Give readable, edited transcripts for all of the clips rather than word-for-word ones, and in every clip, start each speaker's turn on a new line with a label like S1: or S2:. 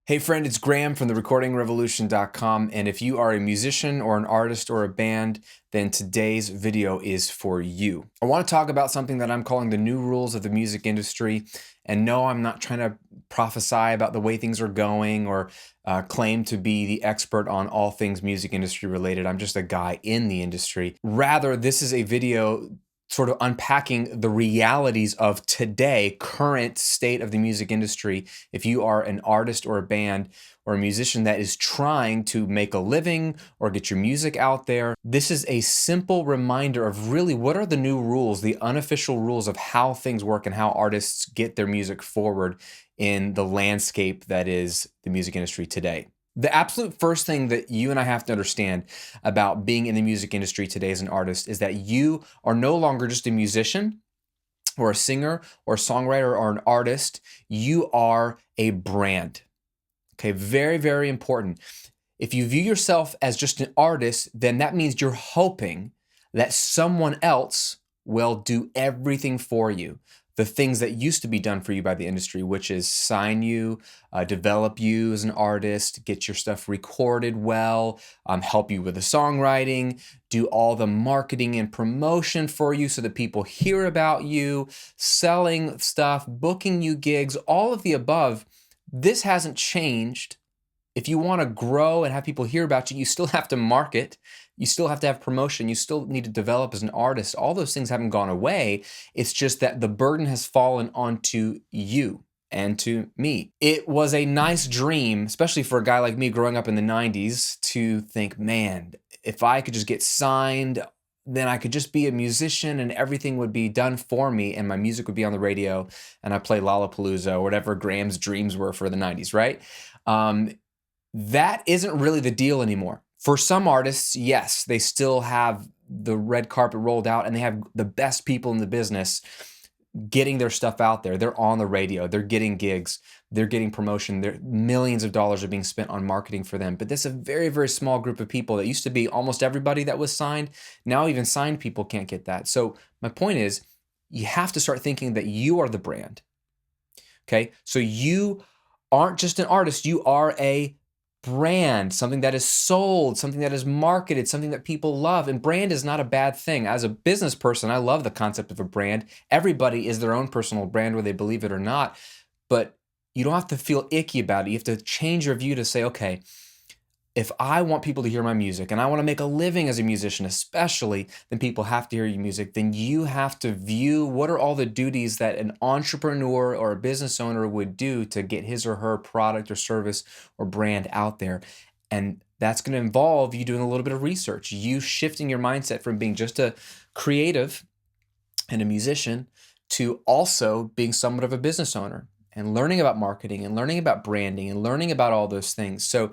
S1: Hey friend, it's Graham from the recordingrevolution.com, and if you are a musician or an artist or a band, then today's video is for you. I want to talk about something that I'm calling the new rules of the music industry. And no, I'm not trying to prophesy about the way things are going or claim to be the expert on all things music industry related. I'm just a guy in the industry. Rather, this is a video sort of unpacking the realities of today, current state of the music industry. If you are an artist or a band or a musician that is trying to make a living or get your music out there, this is a simple reminder of really what are the new rules, the unofficial rules of how things work and how artists get their music forward in the landscape that is the music industry today. The absolute first thing that you and I have to understand about being in the music industry today as an artist is that you are no longer just a musician or a singer or a songwriter or an artist. You are a brand. Okay, very, very important. If you view yourself as just an artist, then that means you're hoping that someone else will do everything for you. The things that used to be done for you by the industry, which is sign you, develop you as an artist, get your stuff recorded well, help you with the songwriting, do all the marketing and promotion for you so that people hear about you, selling stuff, booking you gigs, all of the above. This hasn't changed. If you want to grow and have people hear about you, you still have to market. You still have to have promotion. You still need to develop as an artist. All those things haven't gone away. It's just that the burden has fallen onto you and to me. It was a nice dream, especially for a guy like me growing up in the 90s, to think, man, if I could just get signed, then I could just be a musician and everything would be done for me and my music would be on the radio and I play Lollapalooza or whatever Graham's dreams were for the 90s, right? That isn't really the deal anymore. For some artists, yes, they still have the red carpet rolled out and they have the best people in the business getting their stuff out there. They're on the radio, they're getting gigs, they're getting promotion, millions of dollars are being spent on marketing for them. But this is a very, very small group of people that used to be almost everybody that was signed. Now even signed people can't get that. So my point is, you have to start thinking that you are the brand. Okay, so you aren't just an artist, you are a brand, something that is sold, something that is marketed, something that people love. And brand is not a bad thing. As a business person, I love the concept of a brand. Everybody is their own personal brand, whether they believe it or not. But you don't have to feel icky about it. You have to change your view to say, okay, if I want people to hear my music and I want to make a living as a musician, especially, then people have to hear your music. Then you have to view what are all the duties that an entrepreneur or a business owner would do to get his or her product or service or brand out there. And that's going to involve you doing a little bit of research, you shifting your mindset from being just a creative and a musician to also being somewhat of a business owner and learning about marketing and learning about branding and learning about all those things. So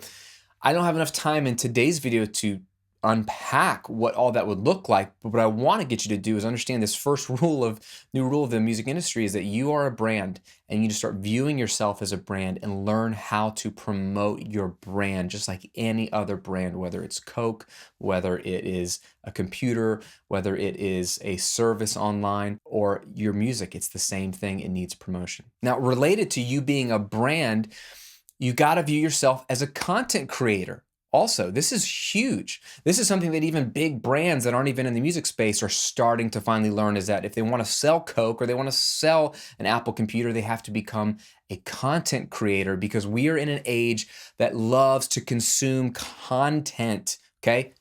S1: I don't have enough time in today's video to unpack what all that would look like, but what I want to get you to do is understand this first new rule of the music industry is that you are a brand and you need to start viewing yourself as a brand and learn how to promote your brand just like any other brand, whether it's Coke, whether it is a computer, whether it is a service online or your music. It's the same thing. It needs promotion. Now, related to you being a brand, you got to view yourself as a content creator. Also, this is huge. This is something that even big brands that aren't even in the music space are starting to finally learn, is that if they want to sell Coke or they want to sell an Apple computer, they have to become a content creator because we are in an age that loves to consume content, okay?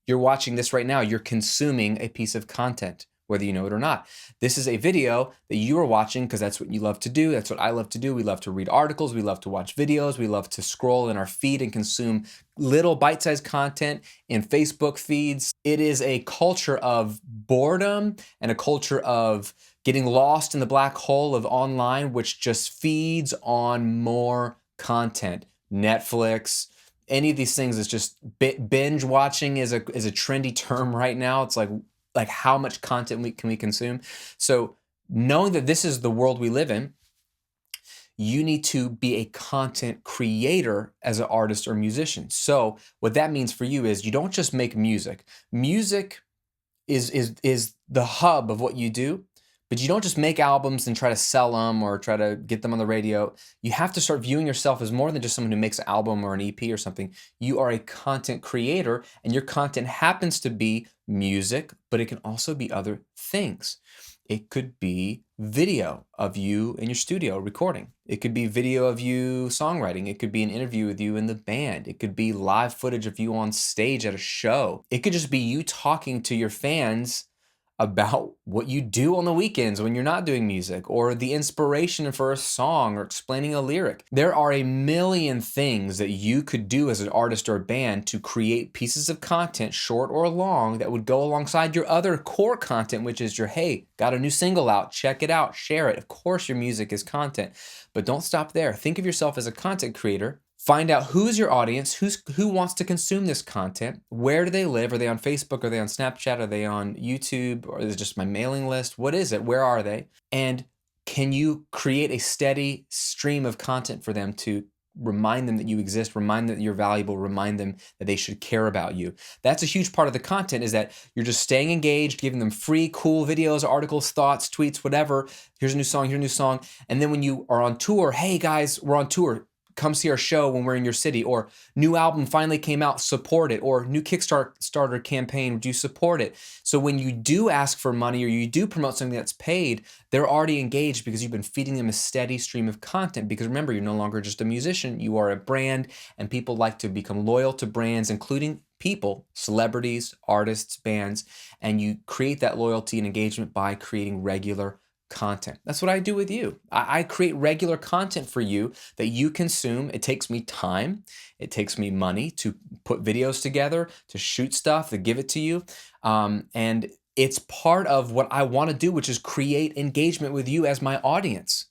S1: You're watching this right now. You're consuming a piece of content, whether you know it or not. This is a video that you are watching because that's what you love to do. That's what I love to do. We love to read articles. We love to watch videos. We love to scroll in our feed and consume little bite-sized content in Facebook feeds. It is a culture of boredom and a culture of getting lost in the black hole of online, which just feeds on more content. Netflix, any of these things is just binge watching is a trendy term right now. It's like how much content can we consume? So knowing that this is the world we live in, you need to be a content creator as an artist or musician. So what that means for you is you don't just make music. Music is the hub of what you do, But you don't just make albums and try to sell them or try to get them on the radio. You have to start viewing yourself as more than just someone who makes an album or an EP or something. You are a content creator, and your content happens to be music, but it can also be other things. It could be video of you in your studio recording. It could be video of you songwriting. It could be an interview with you in the band. It could be live footage of you on stage at a show. It could just be you talking to your fans about what you do on the weekends when you're not doing music, or the inspiration for a song, or explaining a lyric. There are a million things that you could do as an artist or a band to create pieces of content, short or long, that would go alongside your other core content, which is your, hey, got a new single out, check it out, share it. Of course, your music is content, but don't stop there. Think of yourself as a content creator. Find out who's your audience, who wants to consume this content, where do they live, are they on Facebook, are they on Snapchat, are they on YouTube, or is it just my mailing list? What is it? Where are they? And can you create a steady stream of content for them to remind them that you exist, remind them that you're valuable, remind them that they should care about you? That's a huge part of the content, is that you're just staying engaged, giving them free, cool videos, articles, thoughts, tweets, whatever. Here's a new song, here's a new song. And then when you are on tour, hey guys, we're on tour. Come see our show when we're in your city, or new album finally came out, support it, or new Kickstarter campaign, would you support it? So when you do ask for money or you do promote something that's paid, they're already engaged because you've been feeding them a steady stream of content. Because remember, you're no longer just a musician, you are a brand, and people like to become loyal to brands, including people, celebrities, artists, bands, and you create that loyalty and engagement by creating regular content. That's what I do with you. I create regular content for you that you consume. It takes me time. It takes me money to put videos together, to shoot stuff, to give it to you. And it's part of what I want to do, which is create engagement with you as my audience.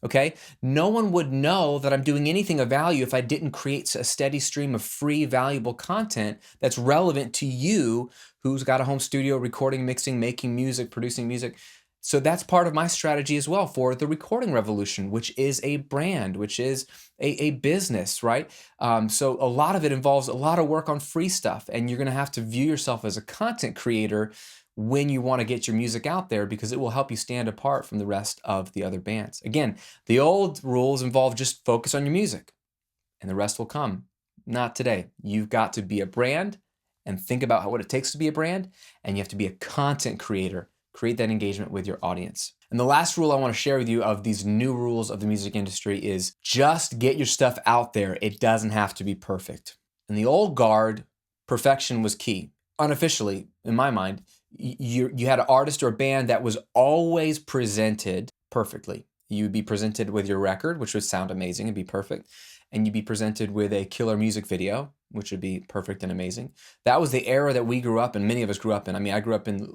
S1: Okay? No one would know that I'm doing anything of value if I didn't create a steady stream of free, valuable content that's relevant to you, who's got a home studio, recording, mixing, making music, producing music. So that's part of my strategy as well for the Recording Revolution, which is a brand, which is a business, right? So a lot of it involves a lot of work on free stuff, and you're going to have to view yourself as a content creator when you want to get your music out there, because it will help you stand apart from the rest of the other bands. Again, the old rules involve just focus on your music and the rest will come. Not today. You've got to be a brand and think about what it takes to be a brand, and you have to be a content creator. Create that engagement with your audience. And the last rule I want to share with you of these new rules of the music industry is just get your stuff out there. It doesn't have to be perfect. In the old guard, perfection was key. Unofficially, in my mind, you had an artist or a band that was always presented perfectly. You'd be presented with your record, which would sound amazing and be perfect. And you'd be presented with a killer music video, which would be perfect and amazing. That was the era that we grew up in, many of us grew up in. I mean, I grew up in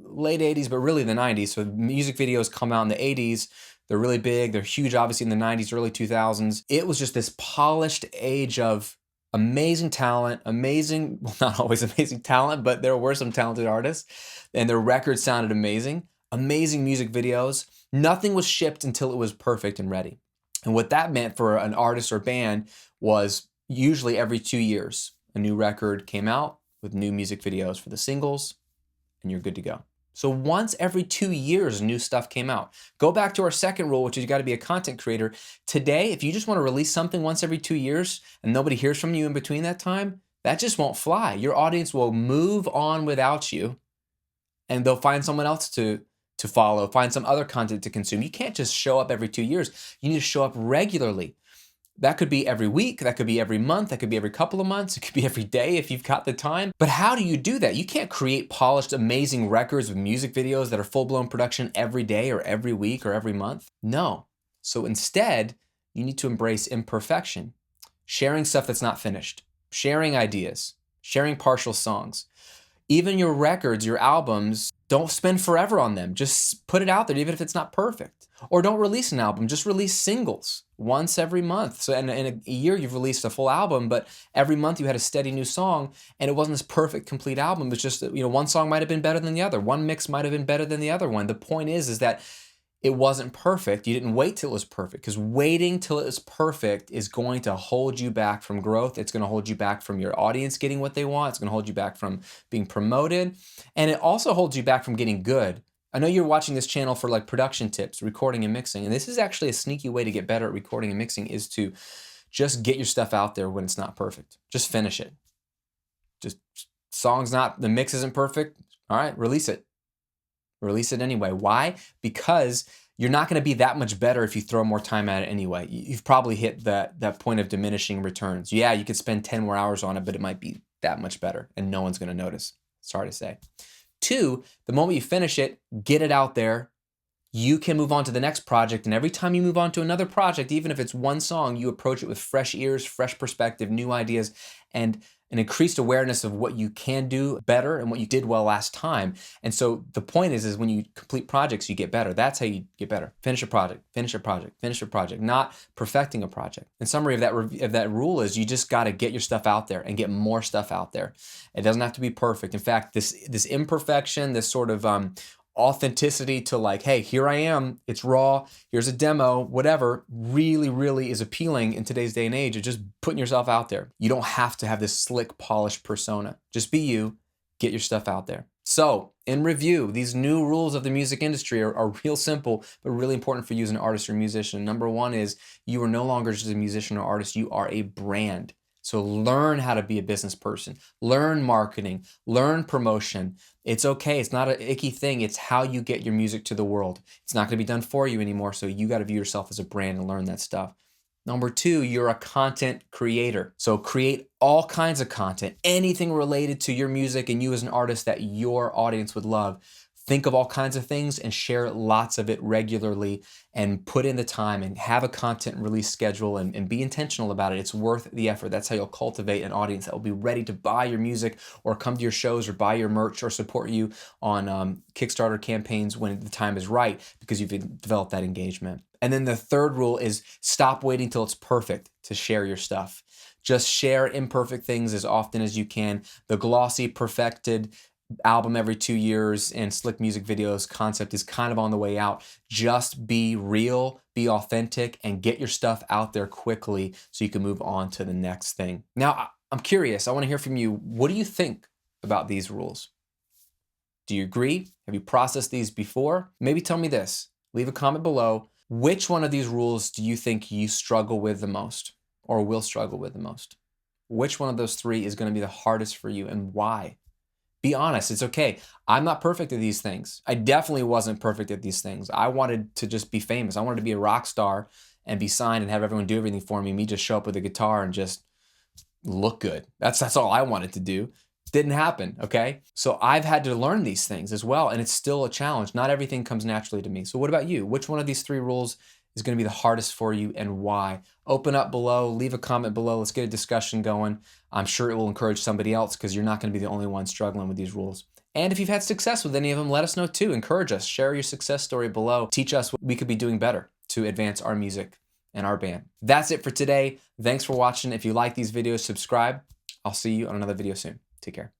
S1: late 80s, but really the 90s. So music videos come out in the 80s. They're really big. They're huge, obviously, in the 90s, early 2000s. It was just this polished age of amazing talent, well, not always amazing talent, but there were some talented artists, and their records sounded amazing. Amazing music videos. Nothing was shipped until it was perfect and ready. And what that meant for an artist or band was usually every 2 years, a new record came out with new music videos for the singles, and you're good to go. So once every 2 years, new stuff came out. Go back to our second rule, which is you got to be a content creator. Today, if you just want to release something once every 2 years and nobody hears from you in between that time, that just won't fly. Your audience will move on without you, and they'll find someone else to follow, find some other content to consume. You can't just show up every 2 years. You need to show up regularly. That could be every week, that could be every month, that could be every couple of months, it could be every day if you've got the time. But how do you do that? You can't create polished, amazing records with music videos that are full-blown production every day or every week or every month. No. So instead, you need to embrace imperfection, sharing stuff that's not finished, sharing ideas, sharing partial songs. Even your records, your albums, don't spend forever on them. Just put it out there, even if it's not perfect. Or don't release an album, just release singles once every month. So in a year, you've released a full album, but every month you had a steady new song, and it wasn't this perfect, complete album. It was just that, one song might have been better than the other. One mix might have been better than the other one. The point is that it wasn't perfect. You didn't wait till it was perfect, because waiting till it is perfect is going to hold you back from growth. It's going to hold you back from your audience getting what they want. It's going to hold you back from being promoted. And it also holds you back from getting good, I know you're watching this channel for like production tips, recording and mixing, and this is actually a sneaky way to get better at recording and mixing, is to just get your stuff out there when it's not perfect. Just finish it. Just the mix isn't perfect. All right, release it. Release it anyway. Why? Because you're not going to be that much better if you throw more time at it anyway. You've probably hit that point of diminishing returns. Yeah, you could spend 10 more hours on it, but it might be that much better and no one's going to notice. Sorry to say. 2, the moment you finish it, get it out there. You can move on to the next project, and every time you move on to another project, even if it's one song, you approach it with fresh ears, fresh perspective, new ideas, and an increased awareness of what you can do better and what you did well last time. And so the point is when you complete projects, you get better. That's how you get better. Finish a project, finish a project, finish a project, not perfecting a project. In summary of that rule is you just got to get your stuff out there and get more stuff out there. It doesn't have to be perfect. In fact, this imperfection, this sort of authenticity to like, hey, here I am, it's raw, here's a demo, whatever, really, really is appealing in today's day and age of just putting yourself out there. You don't have to have this slick, polished persona. Just be you, get your stuff out there. So, in review, these new rules of the music industry are real simple, but really important for you as an artist or musician. Number 1 is you are no longer just a musician or artist, you are a brand. So learn how to be a business person, learn marketing, learn promotion. It's okay. It's not an icky thing. It's how you get your music to the world. It's not going to be done for you anymore. So you got to view yourself as a brand and learn that stuff. Number 2, you're a content creator. So create all kinds of content, anything related to your music and you as an artist that your audience would love. Think of all kinds of things and share lots of it regularly and put in the time and have a content release schedule and be intentional about it. It's worth the effort. That's how you'll cultivate an audience that will be ready to buy your music or come to your shows or buy your merch or support you on Kickstarter campaigns when the time is right because you've developed that engagement. And then the 3rd rule is stop waiting till it's perfect to share your stuff. Just share imperfect things as often as you can. The glossy, perfected album every 2 years and slick music videos concept is kind of on the way out. Just be real, be authentic, and get your stuff out there quickly so you can move on to the next thing. Now, I'm curious. I want to hear from you. What do you think about these rules? Do you agree? Have you processed these before? Maybe tell me this. Leave a comment below. Which one of these rules do you think you struggle with the most or will struggle with the most? Which one of those 3 is going to be the hardest for you and why? Be honest, it's okay. I'm not perfect at these things. I definitely wasn't perfect at these things. I wanted to just be famous. I wanted to be a rock star and be signed and have everyone do everything for me. Me just show up with a guitar and just look good. That's all I wanted to do. Didn't happen, okay? So I've had to learn these things as well, and it's still a challenge. Not everything comes naturally to me. So what about you? Which one of these 3 rules is going to be the hardest for you and why? Open up below, leave a comment below. Let's get a discussion going. I'm sure it will encourage somebody else because you're not going to be the only one struggling with these rules. And if you've had success with any of them, let us know too. Encourage us. Share your success story below. Teach us what we could be doing better to advance our music and our band. That's it for today. Thanks for watching. If you like these videos, subscribe. I'll see you on another video soon. Take care.